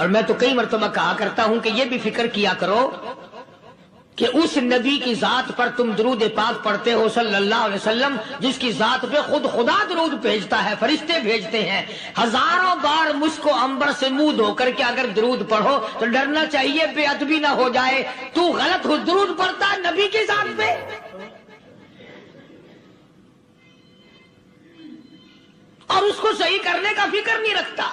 اور میں تو کئی مرتبہ کہا کرتا ہوں کہ یہ بھی فکر کیا کرو کہ اس نبی کی ذات پر تم درود پاک پڑھتے ہو صلی اللہ علیہ وسلم، جس کی ذات پہ خود خدا درود بھیجتا ہے، فرشتے بھیجتے ہیں، ہزاروں بار مجھ کو عنبر سے منہ دھو کر کے اگر درود پڑھو تو ڈرنا چاہیے بے ادبی نہ ہو جائے، تو غلط ہو درود پڑھتا ہے نبی کی ذات پہ۔ اور اس کو صحیح کرنے کا فکر نہیں رکھتا۔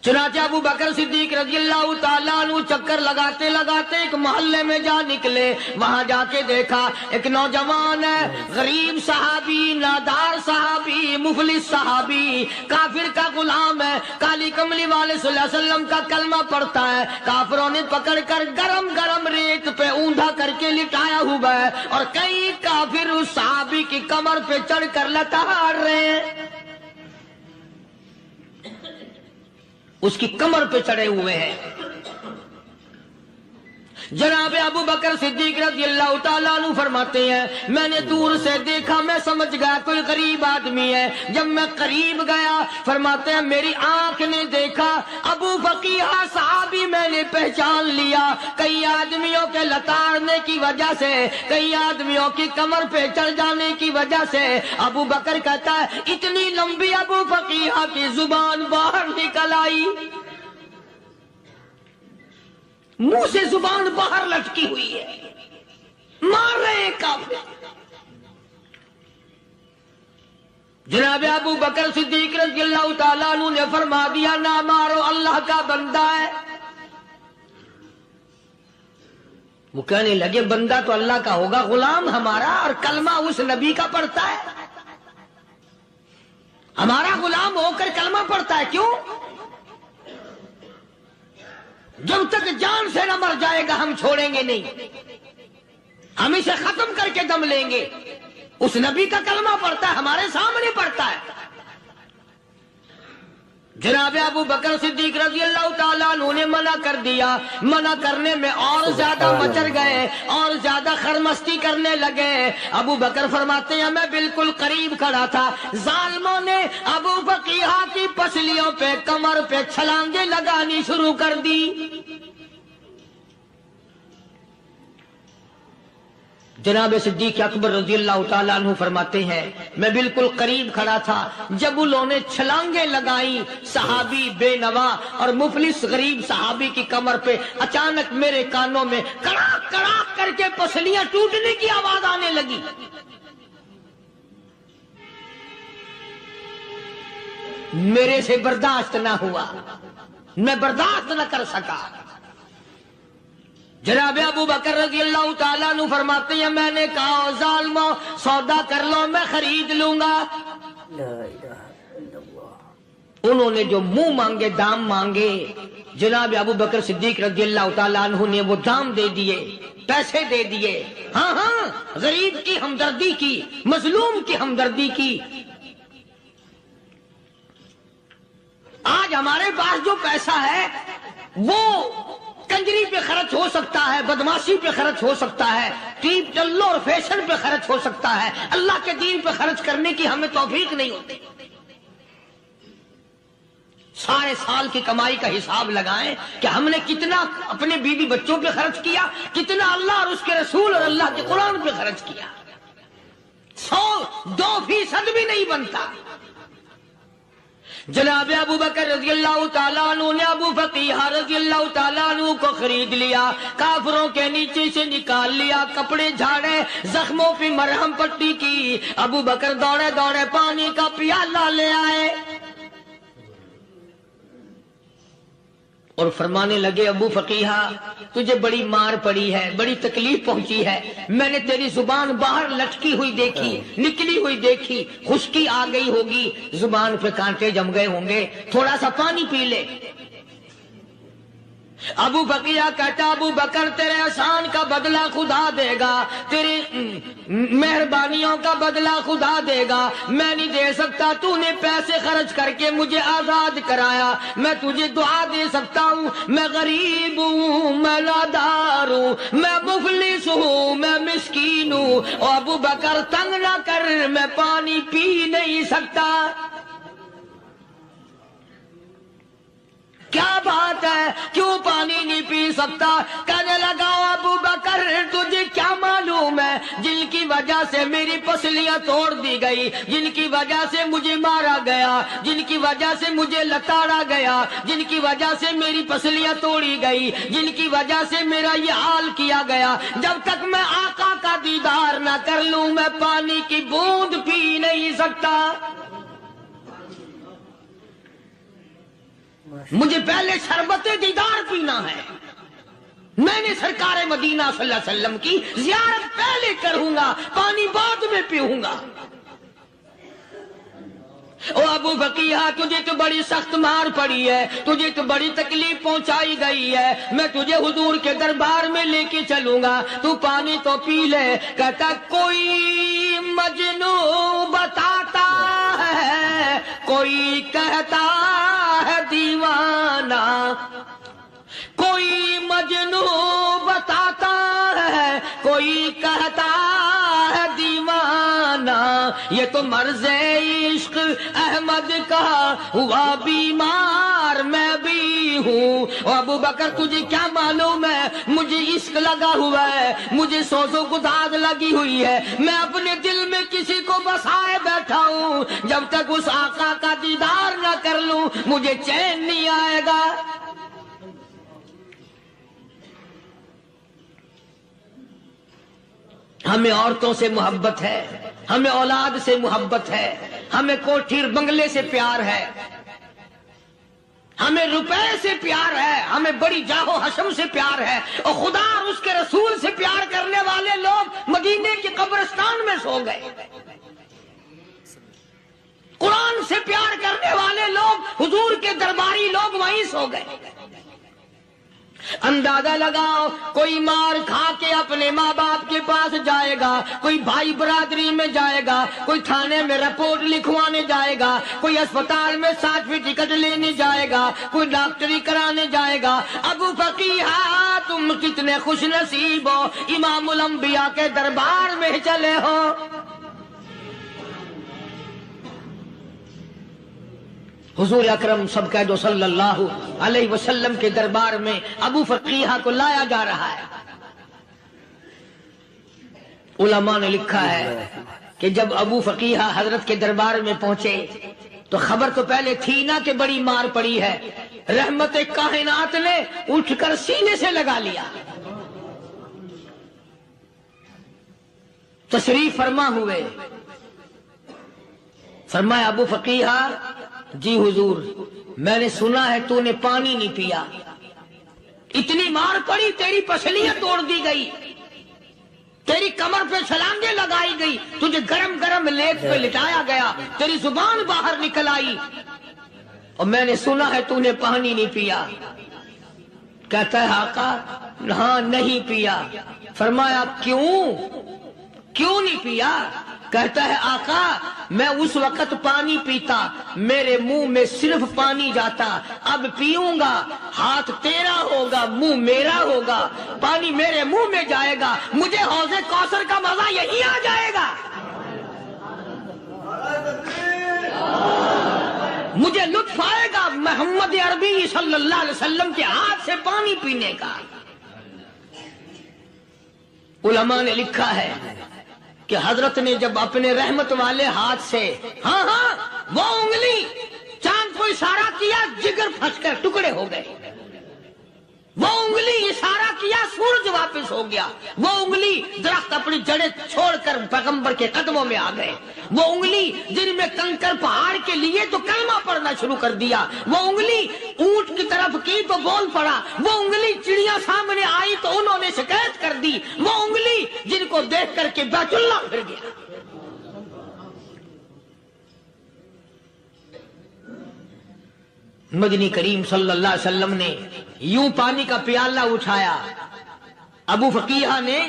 چنانچہ ابو بکر صدیق رضی اللہ تعالیٰ عنہ چکر لگاتے لگاتے ایک محلے میں جا نکلے، وہاں جا کے دیکھا ایک نوجوان ہے، غریب صحابی، نادار صحابی، مفلس صحابی، کافر کا غلام ہے، کالی کملی والے صلی اللہ علیہ وسلم کا کلمہ پڑھتا ہے، کافروں نے پکڑ کر گرم گرم ریت پہ اوندا کر کے لٹایا ہوا ہے، اور کئی کافر اس صحابی کی کمر پہ چڑھ کر لتاڑ رہے ہیں، اس کی کمر پہ چڑھے ہوئے ہیں۔ جناب ابو بکر صدیق رضی اللہ تعالیٰ عنہ فرماتے ہیں میں نے دور سے دیکھا، میں سمجھ گیا کوئی غریب آدمی ہے۔ جب میں قریب گیا فرماتے ہیں میری آنکھ نے دیکھا ابو فقیہ صحابی، میں نے پہچان لیا۔ کئی آدمیوں کے لتاڑنے کی وجہ سے، کئی آدمیوں کی کمر پہ چڑھ جانے کی وجہ سے ابو بکر کہتا ہے اتنی لمبی ابو فقیہ کی زبان باہر نکل آئی، منہ سے زبان باہر لٹکی ہوئی ہے، مار رہے ہیں کافر۔ جناب ابو بکر صدیق رضی اللہ تعالیٰ عنہ نے فرما دیا نہ مارو، اللہ کا بندہ ہے۔ وہ کہنے لگے بندہ تو اللہ کا ہوگا، غلام ہمارا، اور کلمہ اس نبی کا پڑھتا ہے، ہمارا غلام ہو کر کلمہ پڑھتا ہے، کیوں؟ جب تک جان سے نہ مر جائے گا ہم چھوڑیں گے نہیں، ہم اسے ختم کر کے دم لیں گے۔ اس نبی کا کلمہ پڑھتا ہے، ہمارے سامنے پڑھتا ہے۔ جناب ابو بکر صدیق رضی اللہ تعالیٰ عنہ نے منع کر دیا، منع کرنے میں اور زیادہ مچر گئے، اور زیادہ خرمستی کرنے لگے۔ ابو بکر فرماتے ہیں میں بالکل قریب کھڑا تھا، ظالموں نے ابو فقیہ کی پسلیوں پہ، کمر پہ چھلانگیں لگانی شروع کر دی۔ جناب صدیق اکبر رضی اللہ تعالیٰ عنہ فرماتے ہیں میں بالکل قریب کھڑا تھا، جب انہوں نے چھلانگیں لگائیں صحابی بے نوا اور مفلس غریب صحابی کی کمر پہ، اچانک میرے کانوں میں کڑاک کڑاک کر کے پسلیاں ٹوٹنے کی آواز آنے لگی۔ میرے سے برداشت نہ ہوا، میں برداشت نہ کر سکا۔ جناب ابو بکر رضی اللہ تعالیٰ عنہ فرماتے ہیں میں نے کہا ظالمو سودا کر لو، میں خرید لوں گا۔ انہوں نے جو منہ مانگے، دام مانگے، جناب ابو بکر صدیق رضی اللہ تعالیٰ عنہ نے وہ دام دے دیے، پیسے دے دیے۔ ہاں ہاں، غریب کی ہمدردی کی، مظلوم کی ہمدردی کی۔ آج ہمارے پاس جو پیسہ ہے وہ کنجری پہ خرچ ہو سکتا ہے، بدماشی پہ خرچ ہو سکتا ہے، ٹیپ ٹلو اور فیشن پہ خرچ ہو سکتا ہے، اللہ کے دین پہ خرچ کرنے کی ہمیں توفیق نہیں ہوتی۔ سارے سال کی کمائی کا حساب لگائیں کہ ہم نے کتنا اپنے بیوی بچوں پہ خرچ کیا، کتنا اللہ اور اس کے رسول اور اللہ کے قرآن پہ خرچ کیا، 100-2% بھی نہیں بنتا۔ جناب ابو بکر رضی اللہ تعالیٰ عنہ نے ابو فقیہ رضی اللہ تعالیٰ عنہ کو خرید لیا، کافروں کے نیچے سے نکال لیا، کپڑے جھاڑے، زخموں پہ مرہم پٹی کی۔ ابو بکر دوڑے دوڑے پانی کا پیالہ لے آئے اور فرمانے لگے ابو فقیہ تجھے بڑی مار پڑی ہے، بڑی تکلیف پہنچی ہے، میں نے تیری زبان باہر لٹکی ہوئی دیکھی، نکلی ہوئی دیکھی، خشکی آ گئی ہوگی، زبان پہ کانٹے جم گئے ہوں گے، تھوڑا سا پانی پی لے۔ ابو فقیہ کہتا ابو بکر تیرے احسان کا بدلہ خدا دے گا، تیری مہربانیوں کا بدلہ خدا دے گا، میں نہیں دے سکتا، تو نے پیسے خرچ کر کے مجھے آزاد کرایا، میں تجھے دعا دے سکتا ہوں، میں غریب ہوں، میں نادار ہوں، میں مفلس ہوں، میں مسکین ہوں، اور ابو بکر تنگ نہ کر، میں پانی پی نہیں سکتا۔ بات ہے کیوں پانی نہیں پی سکتا؟ کہنے لگا ابو بکر تجھے کیا معلوم ہے جن کی وجہ سے میری پسلیاں توڑ دی گئی، جن کی وجہ سے مجھے مارا گیا، جن کی وجہ سے مجھے لتاڑا گیا، جن کی وجہ سے میری پسلیاں توڑی گئی، جن کی وجہ سے میرا یہ حال کیا گیا، جب تک میں آقا کا دیدار نہ کر لوں میں پانی کی بوند پی نہیں سکتا۔ مجھے پہلے شربت دیدار پینا ہے، میں نے سرکار مدینہ صلی اللہ علیہ وسلم کی زیارت پہلے کروں گا، پانی بعد میں پیوں گا۔ او ابو بقیہ تجھے تو بڑی سخت مار پڑی ہے، تجھے تو بڑی تکلیف پہنچائی گئی ہے، میں تجھے حضور کے دربار میں لے کے چلوں گا، تو پانی تو پی لے۔ کہتا کوئی مجنون بتاتا ہے، کوئی کہتا ہے دیوانہ، کوئی مجنون بتاتا ہے، کوئی کہتا ہے دیوانہ، یہ تو مرض عشق احمد کا ہوا بیمار میں بھی ہوں۔ اور ابو بکر تجھے کیا معلوم ہے مجھے عشق لگا ہوا ہے، مجھے سوز و گداز لگی ہوئی ہے، میں اپنے دل میں کسی کو بسائے بیٹھا ہوں، جب تک اس آقا کا دیدار نہ کر لوں مجھے چین نہیں آئے گا۔ ہمیں عورتوں سے محبت ہے، ہمیں اولاد سے محبت ہے، ہمیں کوٹھی بنگلے سے پیار ہے، ہمیں روپے سے پیار ہے، ہمیں بڑی جاہ و حشم سے پیار ہے، اور خدا اور اس کے رسول سے پیار کرنے والے لوگ مدینے کے قبرستان میں سو گئے، قرآن سے پیار کرنے والے لوگ حضور کے درباری لوگ وہیں سو گئے۔ اندازہ لگاؤ کوئی مار کھا کے اپنے ماں باپ کے پاس جائے گا، کوئی بھائی برادری میں جائے گا، کوئی تھانے میں رپورٹ لکھوانے جائے گا، کوئی اسپتال میں سرٹیفکیٹ لینے جائے گا، کوئی ڈاکٹری کرانے جائے گا۔ ابو فقیہ تم کتنے خوش نصیب ہو، امام الانبیاء کے دربار میں چلے ہو۔ حضور اکرم سب کہہ دو صلی اللہ علیہ وسلم کے دربار میں ابو فقیہ کو لایا جا رہا ہے۔ علماء نے لکھا ہے کہ جب ابو فقیہ حضرت کے دربار میں پہنچے تو خبر تو پہلے تھی نا کہ بڑی مار پڑی ہے، رحمت کائنات نے اٹھ کر سینے سے لگا لیا، تشریف فرما ہوئے، فرمایا ابو فقیہ جی حضور میں نے سنا ہے تو نے پانی نہیں پیا، اتنی مار پڑی تیری پسلیاں توڑ دی گئی، تیری کمر پہ چھلانگیں لگائی گئی، تجھے گرم گرم لیپ پہ لٹایا گیا، تیری زبان باہر نکل آئی، اور میں نے سنا ہے تو نے پانی نہیں پیا۔ کہتا ہے آقا ہاں نہیں پیا۔ فرمایا کیوں نہیں پیا؟ کہتا ہے آقا میں اس وقت پانی پیتا میرے منہ میں صرف پانی جاتا، اب پیوں گا ہاتھ تیرا ہوگا منہ میرا ہوگا، پانی میرے منہ میں جائے گا، مجھے حوض کوثر کا مزہ یہی آ جائے گا، مجھے لطف آئے گا محمد عربی صلی اللہ علیہ وسلم کے ہاتھ سے پانی پینے کا۔ علماء نے لکھا ہے کہ حضرت نے جب اپنے رحمت والے ہاتھ سے ہاں وہ انگلی چاند کو اشارہ کیا، جگر پھنس کر ٹکڑے ہو گئے، وہ انگلی اشارہ کیا سورج واپس ہو گیا، وہ انگلی درخت اپنی جڑیں چھوڑ کر پیغمبر کے قدموں میں آ گئے، وہ انگلی جن میں کنکر پہاڑ کے لیے تو کلمہ پڑھنا شروع کر دیا، وہ انگلی اونٹ کی طرف کی تو بول پڑا، وہ انگلی چڑیاں سامنے آئی تو انہوں نے شکایت کر دی، وہ انگلی جن کو دیکھ کر کے بیت اللہ پھر گیا۔ مدنی کریم صلی اللہ علیہ وسلم نے یوں پانی کا پیالہ اٹھایا، ابو فقیہ نے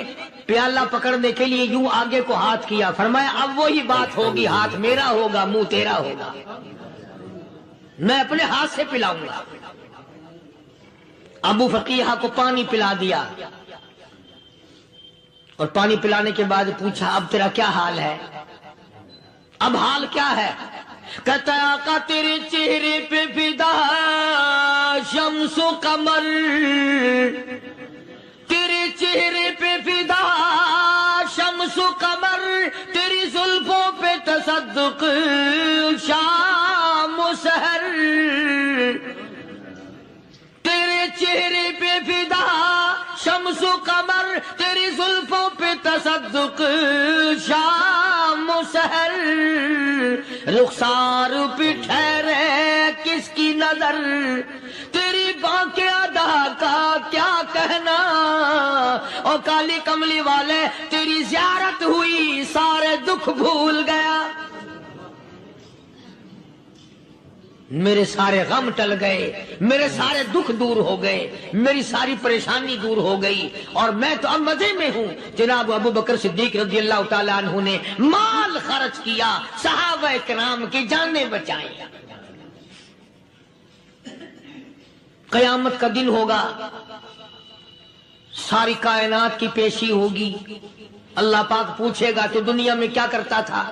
پیالہ پکڑنے کے لیے یوں آگے کو ہاتھ کیا، فرمایا اب وہی بات ہوگی، ہاتھ میرا ہوگا منہ تیرا ہوگا، میں اپنے ہاتھ سے پلاؤں گا۔ ابو فقیہ کو پانی پلا دیا، اور پانی پلانے کے بعد پوچھا اب تیرا کیا حال ہے، اب حال کیا ہے؟ کہتا ہے آقا تیرے چہرے پہ فدا شمس و قمر تیرے چہرے پہ فدا شمس و قمر تیری زلفوں پہ تصدق شام و سحر تیرے چہرے پہ فدا شمس و قمر تیری زلفوں پہ تصدق شام و سحر رخسار پہ ٹھہرے کس کی نظر تیری بانکے ادا کا کیا کہنا او کالی کملی والے تیری زیارت ہوئی سارے دکھ بھول گیا میرے سارے غم ٹل گئے میرے سارے دکھ دور ہو گئے میری ساری پریشانی دور ہو گئی اور میں تو اب مزے میں ہوں جناب ابو بکر صدیق رضی اللہ تعالیٰ عنہ نے مال خرچ کیا صحابہ کرام کی جانیں بچائیں قیامت کا دن ہوگا ساری کائنات کی پیشی ہوگی اللہ پاک پوچھے گا تو دنیا میں کیا کرتا تھا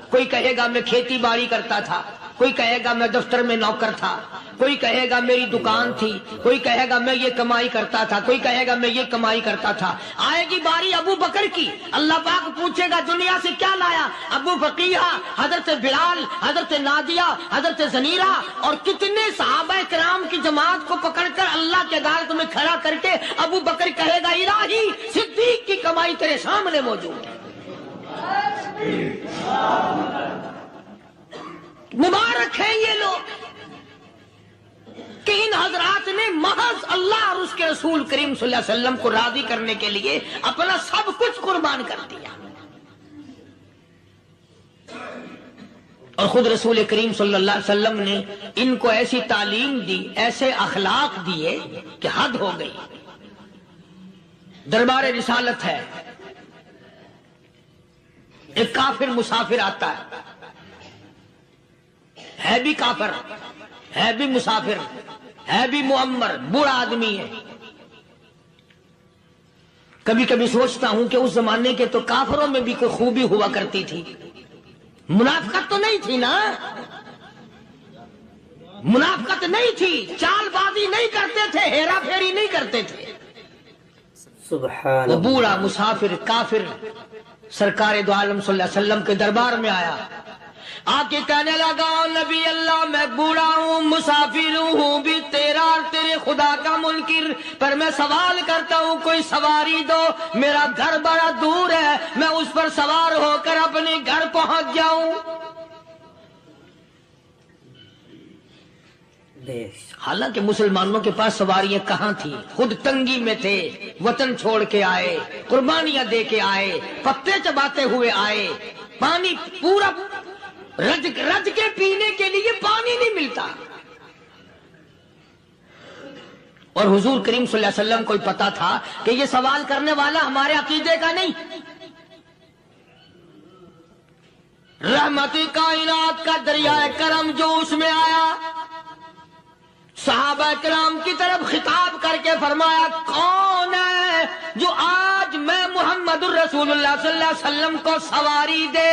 کوئی کہے گا میں کھیتی باڑی کرتا تھا کوئی کہے گا میں دفتر میں نوکر تھا کوئی کہے گا میری دکان تھی کوئی کہے گا میں یہ کمائی کرتا تھا کوئی کہے گا میں یہ کمائی کرتا تھا آئے گی باری ابو بکر کی اللہ پاک پوچھے گا دنیا سے کیا لایا ابو بقیہ حضرت بلال حضرت نادیہ حضرت زنیرہ اور کتنے صحابہ کرام کی جماعت کو پکڑ کر اللہ کے عدالت میں کھڑا کر کے ابو بکر کہے گا الہی صدیق کی کمائی تیرے سامنے موجود ہے مبارک ہیں یہ لوگ کہ ان حضرات نے محض اللہ اور اس کے رسول کریم صلی اللہ علیہ وسلم کو راضی کرنے کے لیے اپنا سب کچھ قربان کر دیا اور خود رسول کریم صلی اللہ علیہ وسلم نے ان کو ایسی تعلیم دی ایسے اخلاق دیے کہ حد ہو گئی دربار رسالت ہے ایک کافر مسافر آتا ہے بھی کافر ہے بھی مسافر ہے بھی معمر بوڑھا آدمی ہے کبھی کبھی سوچتا ہوں کہ اس زمانے کے تو کافروں میں بھی کوئی خوبی ہوا کرتی تھی منافقت تو نہیں تھی نا منافقت نہیں تھی چال بازی نہیں کرتے تھے ہیرا پھیری نہیں کرتے تھے سبحان وہ بوڑھا مسافر کافر سرکار دو عالم صلی اللہ علیہ وسلم کے دربار میں آیا آ کے کہنے لگا نبی اللہ میں بوڑھا ہوں مسافر ہوں بھی تیرا اور تیرے خدا کا منکر پر میں سوال کرتا ہوں کوئی سواری دو میرا گھر بڑا دور ہے میں اس پر سوار ہو کر اپنے گھر پہنچ جاؤں حالانکہ مسلمانوں کے پاس سواریاں کہاں تھی خود تنگی میں تھے وطن چھوڑ کے آئے قربانیاں دے کے آئے پتے چباتے ہوئے آئے پانی پورا رج کے پینے کے لیے پانی نہیں ملتا اور حضور کریم صلی اللہ علیہ وسلم کو پتا تھا کہ یہ سوال کرنے والا ہمارے عقیدے کا نہیں رحمت کائنات کا دریائے کرم جو اس میں آیا صحابہ کرام کی طرف خطاب کر کے فرمایا کون ہے جو آج میں محمد الرسول اللہ صلی اللہ علیہ وسلم کو سواری دے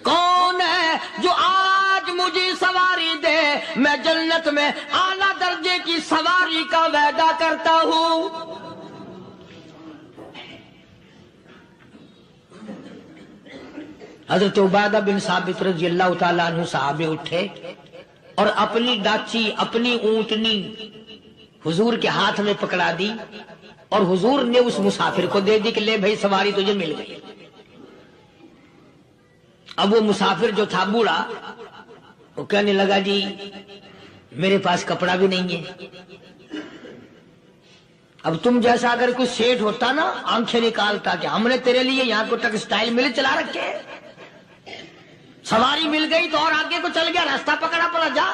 کون ہے جو آج مجھے سواری دے میں جنت میں اعلیٰ درجے کی سواری کا وعدہ کرتا ہوں حضرت عبادہ بن ثابت رضی اللہ تعالیٰ عنہ صحابے اٹھے اور اپنی ڈاچی اپنی اونٹنی حضور کے ہاتھ میں پکڑا دی اور حضور نے اس مسافر کو دے دی کہ لے بھائی سواری تجھے مل گئی اب وہ مسافر جو تھا بوڑھا وہ کہنے لگا جی میرے پاس کپڑا بھی نہیں ہے اب تم جیسا اگر کوئی سیٹ ہوتا نا آنکھیں نکالتا کہ ہم نے تیرے لیے یہاں کو ٹیکسٹائل مل چلا رکھے سواری مل گئی تو اور آگے کو چل گیا راستہ پکڑا پڑا جا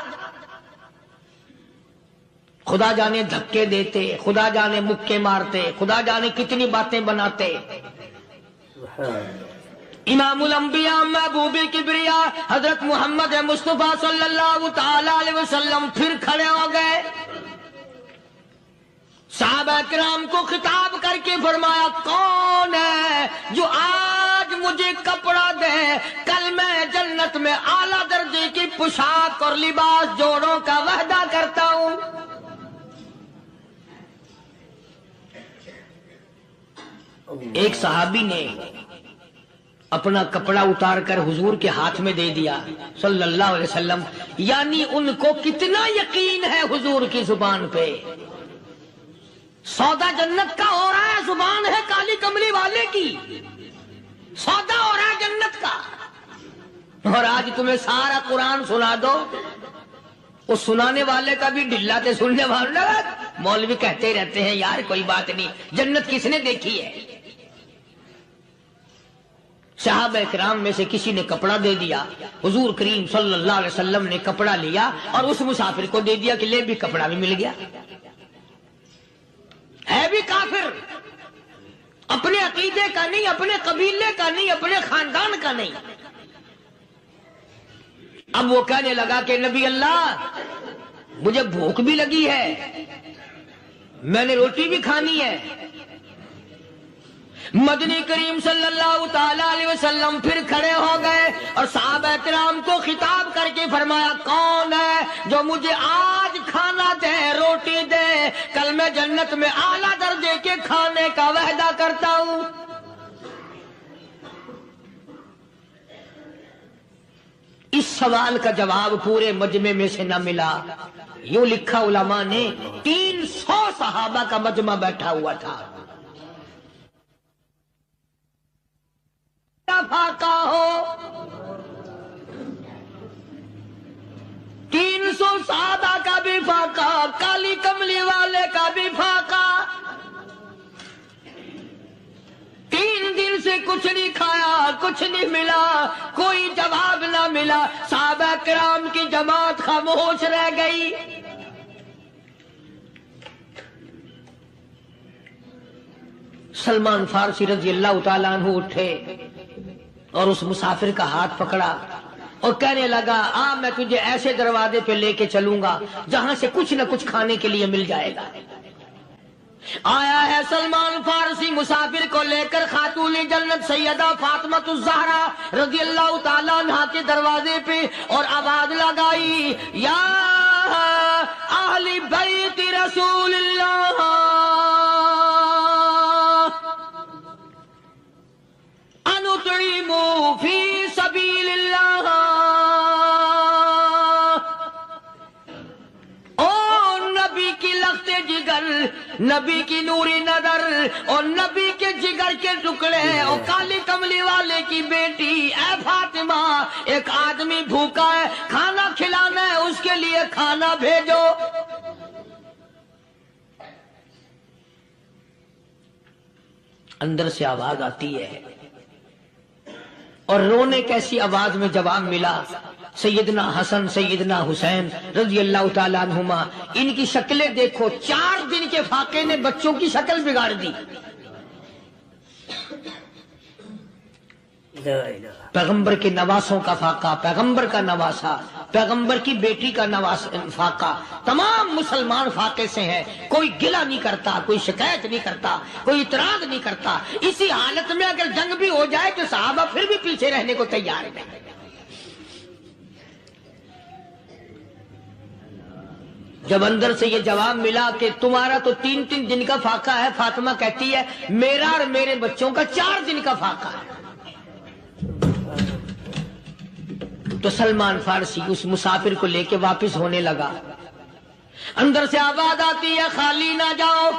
خدا جانے دھکے دیتے خدا جانے مکے مارتے خدا جانے کتنی باتیں بناتے امام الانبیاء محبوب کبریا حضرت محمد مصطفیٰ صلی اللہ تعالی علیہ وسلم پھر کھڑے ہو گئے صحابہ کرام کو خطاب کر کے فرمایا کون ہے جو آج مجھے کپڑا دے، کل میں جنت میں اعلیٰ درجے کی پوشاک اور لباس جوڑوں کا وعدہ کرتا ہوں۔ ایک صحابی نے اپنا کپڑا اتار کر حضور کے ہاتھ میں دے دیا صلی اللہ علیہ وسلم، یعنی ان کو کتنا یقین ہے حضور کی زبان پہ۔ سودا جنت کا ہو رہا ہے، زبان ہے کالی کملی والے کی، سودا ہو رہا ہے جنت کا۔ اور آج تمہیں سارا قرآن سنا دو، اس سنانے والے کا بھی ڈھلا تے سننے والا، مولوی کہتے رہتے ہیں یار کوئی بات نہیں، جنت کس نے دیکھی ہے؟ صحابہ کرام میں سے کسی نے کپڑا دے دیا، حضور کریم صلی اللہ علیہ وسلم نے کپڑا لیا اور اس مسافر کو دے دیا کہ لے بھی کپڑا بھی مل گیا۔ ہے بھی کافر، اپنے عقیدے کا نہیں، اپنے قبیلے کا نہیں، اپنے خاندان کا نہیں۔ اب وہ کہنے لگا کہ نبی اللہ مجھے بھوک بھی لگی ہے، میں نے روٹی بھی کھانی ہے۔ مدنی کریم صلی اللہ تعالی علیہ وسلم پھر کھڑے ہو گئے اور صحابہ کرام کو خطاب کر کے فرمایا، کون ہے جو مجھے آج کھانا دے، روٹی دے، کل میں جنت میں اعلیٰ درجے کے کھانے کا وعدہ کرتا ہوں۔ اس سوال کا جواب پورے مجمع میں سے نہ ملا۔ یوں لکھا علماء نے، 300 صحابہ کا مجمع بیٹھا ہوا تھا۔ فاقہ ہو، 300 صحابہ کا بھی فاقہ، کالی کملی والے کا بھی فاقہ۔ 3 دن سے کچھ نہیں کھایا، کچھ نہیں ملا، کوئی جواب نہ ملا۔ صحابہ کرام کی جماعت خاموش رہ گئی۔ سلمان فارسی رضی اللہ تعالیٰ عنہ اٹھے اور اس مسافر کا ہاتھ پکڑا اور کہنے لگا، میں تجھے ایسے دروازے پہ لے کے چلوں گا جہاں سے کچھ نہ کچھ کھانے کے لیے مل جائے گا۔ آیا ہے سلمان فارسی مسافر کو لے کر خاتون جنت سیدہ فاطمہ الزہرا رضی اللہ تعالیٰ عنہا کے دروازے پہ اور آواز لگائی، یا اہل بیت رسول اللہ انطعموا فی سبیل اللہ۔ او نبی کی لخت جگر، نبی کی نوری نظر اور نبی کے جگر کے ٹکڑے اور کالی کملی والے کی بیٹی، اے فاطمہ ایک آدمی بھوکا ہے، کھانا کھلانا ہے، اس کے لیے کھانا بھیجو۔ اندر سے آواز آتی ہے اور رونے کیسی آواز میں جواب ملا، سیدنا حسن سیدنا حسین رضی اللہ تعالیٰ عنہما، ان کی شکلیں دیکھو، 4 دن کے فاقے نے بچوں کی شکل بگاڑ دی۔ پیغمبر کے نواسوں کا فاقہ، پیغمبر کا نواسا، پیغمبر کی بیٹی کا فاقہ، تمام مسلمان فاقے سے ہیں، کوئی گلہ نہیں کرتا، کوئی شکایت نہیں کرتا، کوئی اعتراض نہیں کرتا۔ اسی حالت میں اگر جنگ بھی ہو جائے تو صحابہ پھر بھی پیچھے رہنے کو تیار ہیں۔ جب اندر سے یہ جواب ملا کہ تمہارا تو 3 دن کا فاقہ ہے، فاطمہ کہتی ہے میرا اور میرے بچوں کا 4 دن کا فاقہ ہے، تو سلمان فارسی اس مسافر کو لے کے واپس ہونے لگا۔ اندر سے آواز آتی ہے، خالی نہ جاؤ،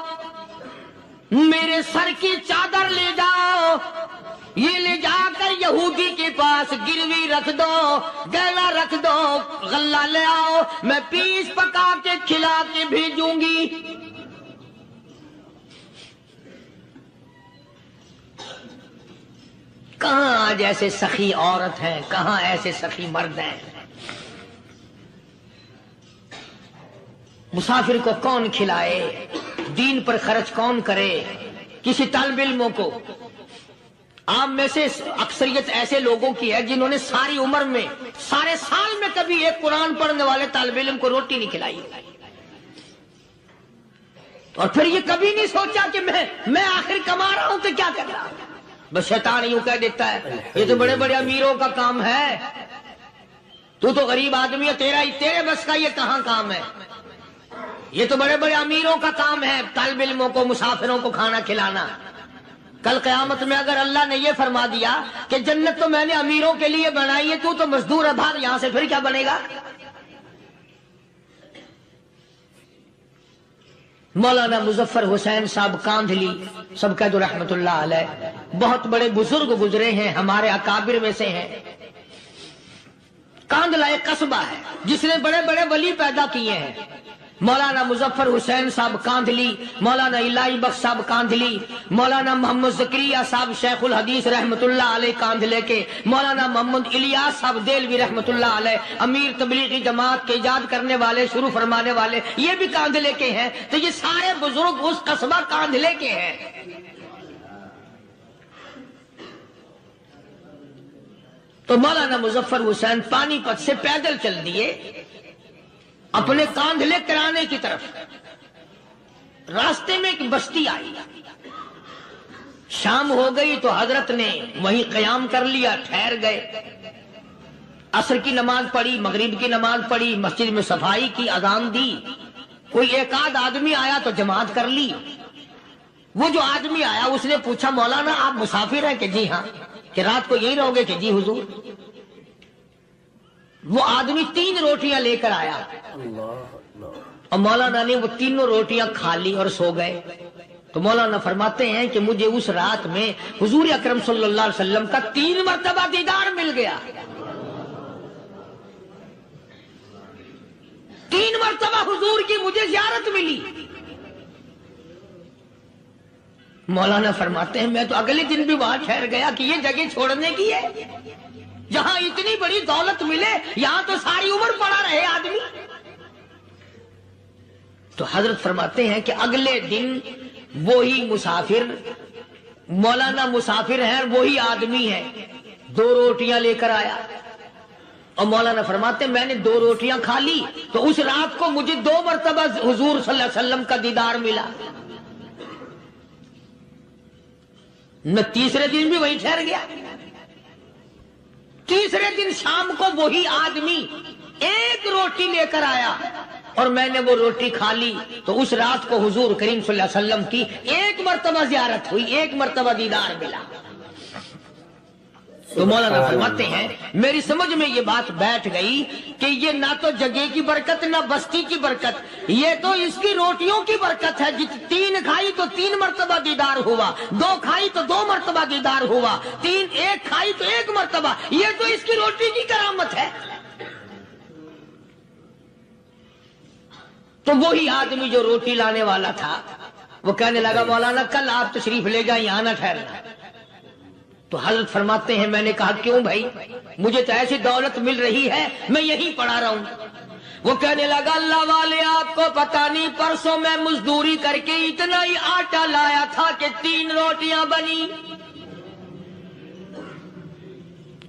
میرے سر کی چادر لے جاؤ، یہ لے جا کر یہودی کے پاس گروی رکھ دو، گیلا رکھ دو، غلہ لے آؤ، میں پیس پکا کے کھلا کے بھیجوں گی۔ کہاں آج ایسے سخی عورت ہیں، کہاں ایسے سخی مرد ہیں؟ مسافر کو کون کھلائے، دین پر خرچ کون کرے؟ کسی طالب علموں کو، آپ میں سے اکثریت ایسے لوگوں کی ہے جنہوں نے ساری عمر میں، سارے سال میں کبھی ایک قرآن پڑھنے والے طالب علم کو روٹی نہیں کھلائی، اور پھر یہ کبھی نہیں سوچا کہ میں آخر کما رہا ہوں تو کیا کر رہا ہوں۔ بس شیطان یوں کہہ دیتا ہے یہ تو بڑے بڑے امیروں کا کام ہے، تو غریب آدمی ہے، تیرے بس کا یہ کہاں کام ہے؟ یہ تو بڑے بڑے امیروں کا کام ہے طالب علموں کو مسافروں کو کھانا کھلانا۔ کل قیامت میں اگر اللہ نے یہ فرما دیا کہ جنت تو میں نے امیروں کے لیے بنائی ہے، تو مزدور ہے، بھاگ یہاں سے، پھر کیا بنے گا؟ مولانا مظفر حسین صاحب کاندھلی سب کہہ دو رحمت اللہ علیہ، بہت بڑے بزرگ گزرے ہیں، ہمارے اکابر میں سے ہیں۔ کاندھلا ایک قصبہ ہے جس نے بڑے بڑے ولی پیدا کیے ہیں۔ مولانا مظفر حسین صاحب کاندھلی، مولانا الہی بخش صاحب کاندھلی، مولانا محمد زکریا صاحب شیخ الحدیث رحمت اللہ علیہ کاندھلے کے، مولانا محمد الیاس صاحب دیلوی رحمت اللہ علیہ امیر تبلیغی جماعت کے ایجاد کرنے والے، شروع فرمانے والے، یہ بھی کاندھلے کے ہیں۔ تو یہ سارے بزرگ اس قصبہ کاندھلے کے ہیں۔ تو مولانا مظفر حسین پانی پت سے پیدل چل دیے اپنے کاندھلے کرانے کی طرف۔ راستے میں ایک بستی آئی، شام ہو گئی تو حضرت نے وہیں قیام کر لیا، ٹھہر گئے، عصر کی نماز پڑھی، مغرب کی نماز پڑھی، مسجد میں صفائی کی، اذان دی، کوئی ایک آدھ آدمی آیا تو جماعت کر لی۔ وہ جو آدمی آیا اس نے پوچھا مولانا آپ مسافر ہیں؟ کہ جی ہاں۔ کہ رات کو یہی رہو گے؟ کہ جی حضور۔ وہ آدمی 3 روٹیاں لے کر آیا اور مولانا نے وہ تینوں روٹیاں کھا لی اور سو گئے۔ تو مولانا فرماتے ہیں کہ مجھے اس رات میں حضور اکرم صلی اللہ علیہ وسلم کا 3 مرتبہ دیدار مل گیا۔ 3 مرتبہ حضور کی مجھے زیارت ملی۔ مولانا فرماتے ہیں میں تو اگلے دن بھی وہاں ٹھہر گیا کہ یہ جگہ چھوڑنے کی ہے، جہاں اتنی بڑی دولت ملے یہاں تو ساری عمر پڑا رہے آدمی۔ تو حضرت فرماتے ہیں کہ اگلے دن وہی مسافر، مولانا مسافر ہیں، وہی آدمی ہے، 2 روٹیاں لے کر آیا اور مولانا فرماتے ہیں میں نے 2 روٹیاں کھا لی تو اس رات کو مجھے 2 مرتبہ حضور صلی اللہ علیہ وسلم کا دیدار ملا۔ میں تیسرے دن بھی وہیں ٹھہر گیا۔ تیسرے دن شام کو وہی آدمی 1 روٹی لے کر آیا اور میں نے وہ روٹی کھا لی تو اس رات کو حضور کریم صلی اللہ علیہ وسلم کی 1 مرتبہ زیارت ہوئی، 1 مرتبہ دیدار ملا۔ تو مولانا فرماتے ہیں میری سمجھ میں یہ بات بیٹھ گئی کہ یہ نہ تو جگہ کی برکت نہ بستی کی برکت، یہ تو اس کی روٹیوں کی برکت ہے۔ 3 کھائی تو 3 مرتبہ دیدار ہوا، 2 کھائی تو 2 مرتبہ دیدار ہوا، 1 کھائی تو 1 مرتبہ، یہ تو اس کی روٹی کی کرامت ہے۔ تو وہی آدمی جو روٹی لانے والا تھا وہ کہنے لگا مولانا کل آپ تشریف لے جائیں، یہاں نہ ٹھہرنا۔ تو حضرت فرماتے ہیں میں نے کہا کیوں بھائی، مجھے تو ایسی دولت مل رہی ہے میں یہیں پڑا رہا ہوں۔ وہ کہنے لگا اللہ والے آپ کو پتہ نہیں، پرسوں میں مزدوری کر کے اتنا ہی آٹا لایا تھا کہ 3 روٹیاں بنی،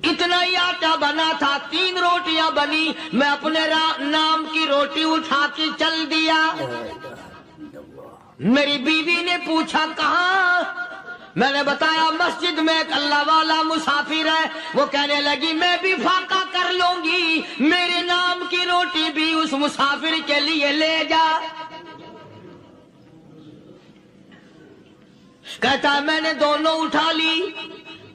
اتنا ہی آٹا بنا تھا، 3 روٹیاں بنی، میں اپنے نام کی روٹی اٹھا کے چل دیا۔ میری بیوی نے پوچھا کہاں؟ میں نے بتایا مسجد میں ایک اللہ والا مسافر ہے۔ وہ کہنے لگی میں بھی فاقہ کر لوں گی، میرے نام کی روٹی بھی اس مسافر کے لیے لے جا۔ کہتا ہے میں نے دونوں اٹھا لی،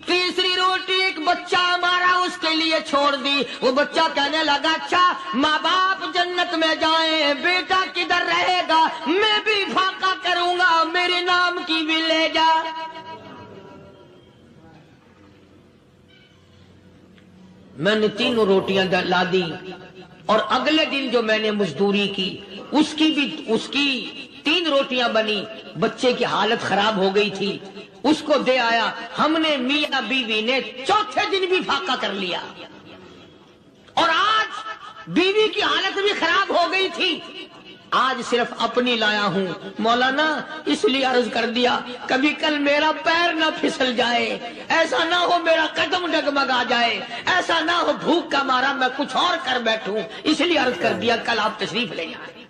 تیسری روٹی ایک بچہ ہمارا اس کے لیے چھوڑ دی۔ وہ بچہ کہنے لگا اچھا ماں باپ جنت میں جائیں، بیٹا کدھر رہے گا، میں بھی فاقہ کروں گا، میرے نام کی بھی لے جا۔ میں نے 3 روٹیاں لا دی اور اگلے دن جو میں نے مزدوری کی اس کی 3 روٹیاں بنی، بچے کی حالت خراب ہو گئی تھی، اس کو دے آیا۔ ہم نے میاں بیوی نے چوتھے دن بھی فاقہ کر لیا اور آج بیوی کی حالت بھی خراب ہو گئی تھی، آج صرف اپنی لایا ہوں۔ مولانا اس لیے عرض کر دیا کبھی کل میرا پیر نہ پھسل جائے، ایسا نہ ہو میرا قدم ڈگمگا جائے، ایسا نہ ہو بھوک کا مارا میں کچھ اور کر بیٹھوں، اس لیے عرض کر دیا کل آپ تشریف لے جائیں۔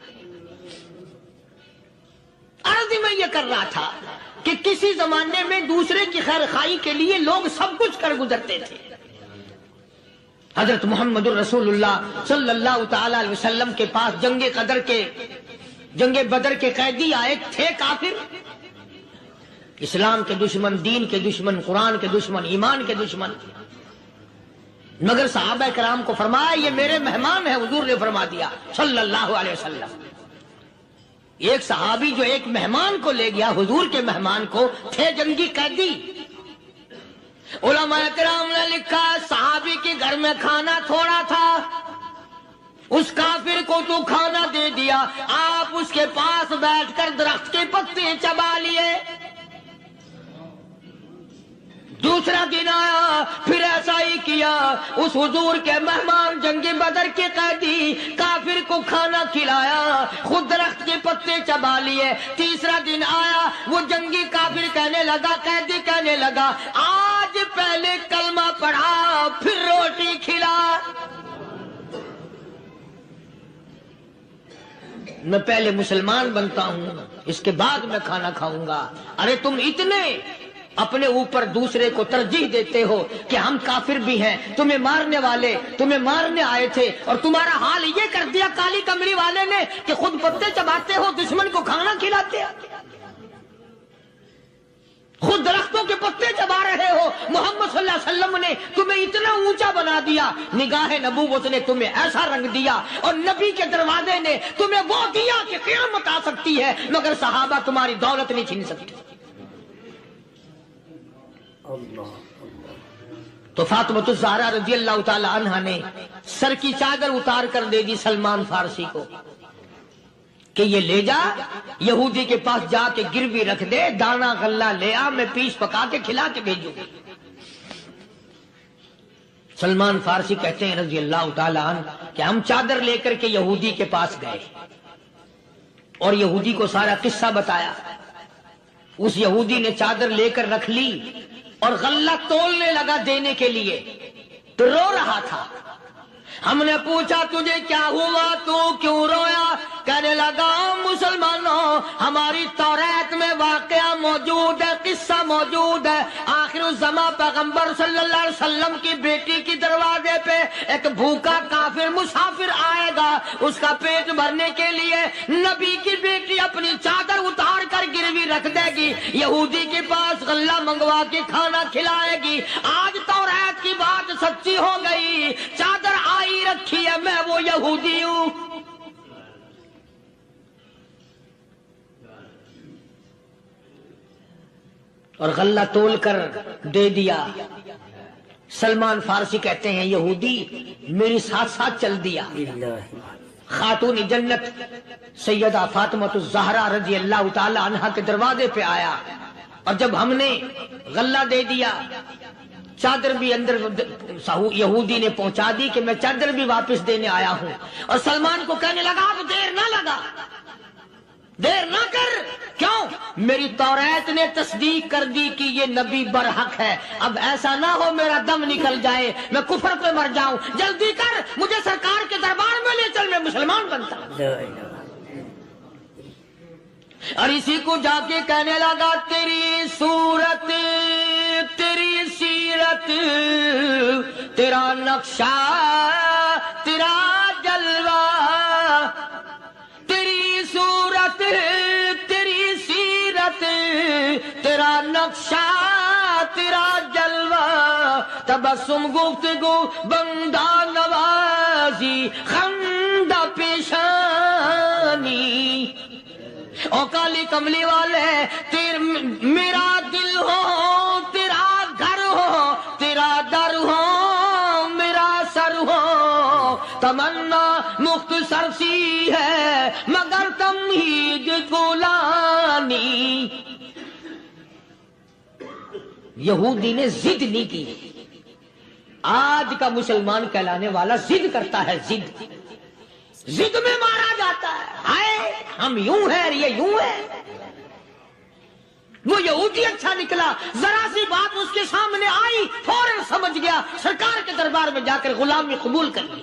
عرض میں یہ کر رہا تھا کہ کسی زمانے میں دوسرے کی خیر خواہی کے لیے لوگ سب کچھ کر گزرتے تھے. حضرت محمد الرسول اللہ صلی اللہ تعالی علیہ وسلم کے پاس جنگ بدر کے قیدی آئے تھے کافر، اسلام کے دشمن، دین کے دشمن، قرآن کے دشمن، ایمان کے دشمن. مگر صحابہ کرام کو فرمایا یہ میرے مہمان ہیں. حضور نے فرما دیا صلی اللہ علیہ وسلم. ایک صحابی جو ایک مہمان کو لے گیا، حضور کے مہمان کو، تھے جنگی قیدی. علماء کرام نے لکھا صحابی کے گھر میں کھانا تھوڑا تھا، اس کافر کو تو کھانا دے دیا، آپ اس کے پاس بیٹھ کر درخت کے پتے چبا لیے. دوسرا دن آیا، پھر ایسا ہی کیا. اس حضور کے مہمان جنگ بدر کے قیدی کافر کو کھانا کھلایا، خود درخت کے پتے چبا لیے. تیسرا دن آیا، وہ جنگی کافر کہنے لگا، قیدی کہنے لگا آج پہلے کلمہ پڑھا پھر روٹی کھلا. میں پہلے مسلمان بنتا ہوں، اس کے بعد میں کھانا کھاؤں گا. ارے تم اتنے اپنے اوپر دوسرے کو ترجیح دیتے ہو کہ ہم کافر بھی ہیں، تمہیں مارنے والے تمہیں مارنے آئے تھے، اور تمہارا حال یہ کر دیا کالی کمری والے نے کہ خود پتے چباتے ہو، دشمن کو کھانا کھلاتے ہو، خود درختوں کے پتے چبا رہے ہو. محمد صلی اللہ علیہ وسلم نے تمہیں اتنا اونچا بنا دیا، نگاہ نبوت نے تمہیں ایسا رنگ دیا، اور نبی کے دروازے نے تمہیں وہ دیا کہ قیامت آ سکتی ہے، مگر صحابہ تمہاری دولت نہیں چھین سکتے. تو فاطمۃ الزہرا رضی اللہ تعالی عنہا نے سر کی چادر اتار کر دے دی سلمان فارسی کو کہ یہ لے جا، یہودی کے پاس جا کے گروی رکھ دے، دانا غلہ لے آ، میں پیس پکا کے کھلا کے بھیجوں. سلمان فارسی کہتے ہیں رضی اللہ تعالی عنہ کہ ہم چادر لے کر کے یہودی کے پاس گئے اور یہودی کو سارا قصہ بتایا. اس یہودی نے چادر لے کر رکھ لی اور غلہ تولنے لگا دینے کے لیے، تو رو رہا تھا. ہم نے پوچھا تجھے کیا ہوا، تو کیوں رویا؟ کہنے لگا مسلمانوں، ہماری توریت میں واقعہ موجود ہے، قصہ موجود ہے. آخر الزمان پیغمبر صلی اللہ علیہ وسلم کی بیٹی کی دروازے پہ ایک بھوکا کافر مسافر آئے گا، اس کا پیٹ بھرنے کے لیے نبی کی بیٹی اپنی چادر اتار کر گروی رکھ دے گی، یہودی کے پاس غلہ منگوا کے کھانا کھلائے گی. آج توریت کی بات سچی ہو گئی، چادر آئی رکھی ہے، میں وہ یہودی ہوں. اور غلہ تول کر دے دیا. سلمان فارسی کہتے ہیں یہودی میری ساتھ ساتھ چل دیا. خاتون جنت سیدہ فاطمۃ الزہرا رضی اللہ تعالی عنہا کے دروازے پہ آیا، اور جب ہم نے غلہ دے دیا، چادر بھی اندر یہودی نے پہنچا دی کہ میں چادر بھی واپس دینے آیا ہوں. اور سلمان کو کہنے لگا اب دیر نہ لگا، دیر نہ کر. کیوں؟ میری توریت نے تصدیق کر دی کہ یہ نبی برحق ہے. اب ایسا نہ ہو میرا دم نکل جائے، میں کفر پہ مر جاؤں. جلدی کر، مجھے سرکار کے دربار میں لے چل، میں مسلمان بنتا ہوں. اور اسی کو جا کے کہنے لگا تیری صورت، تیری سیرت، تیرا نقشہ، تیرا جلوہ، تیری صورت، تیری سیرت، تیرا نقشہ، تیرا جلوہ، تبسم گفتگو بندہ نوازی، خندہ پیشانی. او کالی کملی والے میرا دل ہو، تیرا گھر ہو، تیرا در ہو، میرا سر ہو. تمنا مختصر سی ہے مگر تمہید طولانی. یہودی نے ضد نہیں کی. آج کا مسلمان کہلانے والا ضد کرتا ہے، ضد ضد میں مارا جاتا ہے. ہائے ہم یوں ہیں، یہ یوں ہے. وہ یہودی اچھا نکلا، ذرا سی بات اس کے سامنے آئی فوراً سمجھ گیا، سرکار کے دربار میں جا کر غلامی قبول کر لی.